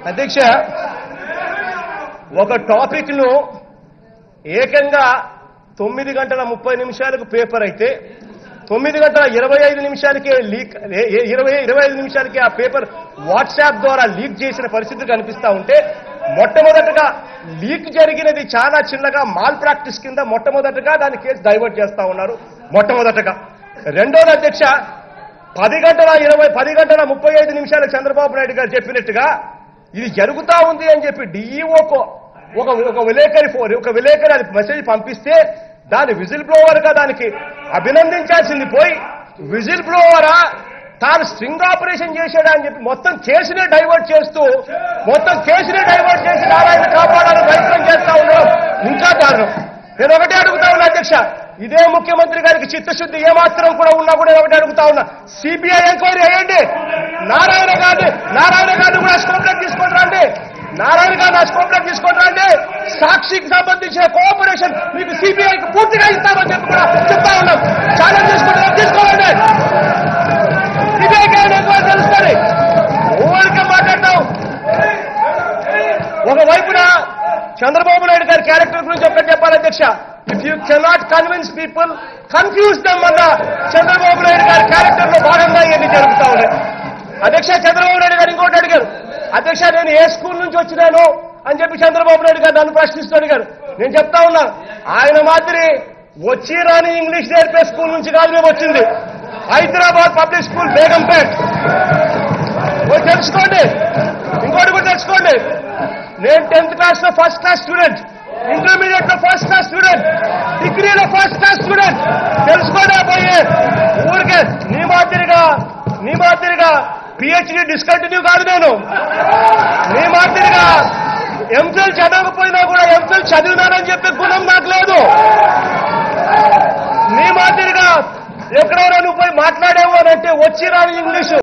అధ్యక్ష, ఒక టాపిక్ ను ఏకంగా 9 గంటల 30 నిమిషాలకు పేపర్ అయితే 9 గంటల 25 నిమిషాలకే లీక్ 25 నిమిషాలకే ఆ పేపర్ వాట్సాప్ ద్వారా లీక్ చేసిన పరిస్థితి కనిపిస్తా ఉంటే, మొట్టమొదటగా లీక్ జరిగినది చాలా చిన్నగా మాల్ ప్రాక్టీస్ కింద మొట్టమొదటగా దాని కేసు డైవర్ట్ చేస్తా ఉన్నారు. మొట్టమొదటగా రెండోది అధ్యక్ష, 10 గంటల 35 నిమిషాలకు చంద్రబాబు నాయుడు గారు చెప్పినట్టుగా ఇది జరుగుతా ఉంది అని చెప్పి డిఈఓకు ఒక విలేకరి అది మెసేజ్ పంపిస్తే దాని విజిల్ బ్లోవర్ గా దానికి అభినందించాల్సింది పోయి, విజిల్ బ్లోవరా తాను స్ట్రింగ్ ఆపరేషన్ చేశాడా అని చెప్పి మొత్తం కేసునే డైవర్ట్ చేసి నారాయణ కాపాడాలని ప్రయత్నం చేస్తా ఉన్నాం. ఇంకా దారుణం. నేను ఒకటే అడుగుతా ఉన్నా అధ్యక్ష, ఇదే ముఖ్యమంత్రి గారికి చిత్తశుద్ధి ఏమాత్రం కూడా ఉన్నా కూడా ఒకటే అడుగుతా ఉన్నా, సిబిఐ ఎంక్వైరీ అయ్యండి. నారాయణ గారిని కూడా స్కోప్లోకి తీసుకొని రండి. సాక్షికి సంబంధించిన కోఆపరేషన్ మీకు సిబిఐకి పూర్తిగా ఇస్తామని చెప్పి కూడా చెప్తా ఉన్నాం. ఛాలెంజ్ చేసుకుంటున్నాం, తీసుకోవాలండి. సిబిఐకి ఎంక్వైరీ తెలుస్తుంది. ఊరికే మాట్లాడతాం. ఒకవైపున చంద్రబాబు నాయుడు గారి క్యారెక్టర్ గురించి ఒకటి చెప్పాలి అధ్యక్ష. If you cannot convince people, confuse them అన్న చంద్రబాబు నాయుడు గారి క్యారెక్టర్ లో భాగంగా ఇవన్నీ జరుగుతా ఉన్నాయి. అధ్యక్ష, చంద్రబాబు నాయుడు గారు ఇంకోటి అడిగారు. అధ్యక్ష, నేను ఏ స్కూల్ నుంచి వచ్చినాను అని చెప్పి చంద్రబాబు నాయుడు గారు నన్ను ప్రశ్నిస్తూ అడిగారు. నేను చెప్తా ఉన్నాను, ఆయన మాదిరి వచ్చి రాని ఇంగ్లీష్ నేర్పే స్కూల్ నుంచి కాదు మేము వచ్చింది. Hyderabad public school Begumpet. తెలుసుకోండి. ఇంకోటి కూడా తెలుసుకోండి, నేను 10th క్లాస్ లో ఫస్ట్ క్లాస్ స్టూడెంట్, ఇంటర్మీడియట్ లో ఫస్ట్ క్లాస్ స్టూడెంట్, డిగ్రీలో ఫస్ట్ క్లాస్ స్టూడెంట్. తెలుసుకోండి. పోయే ఊరికే నీ మాదిరిగా పిహెచ్డీ డిస్కంటిన్యూ కాదు. నేను నీ మాదిరిగా ఎంఫిల్ చదవకపోయినా కూడా ఎంఫిల్ చదివినానని చెప్పే గుణం నాకు లేదు. నీ మాదిరిగా ఎక్కడైనా నువ్వు పోయి మాట్లాడేవు అని అంటే వచ్చి రాని ఇంగ్లీషు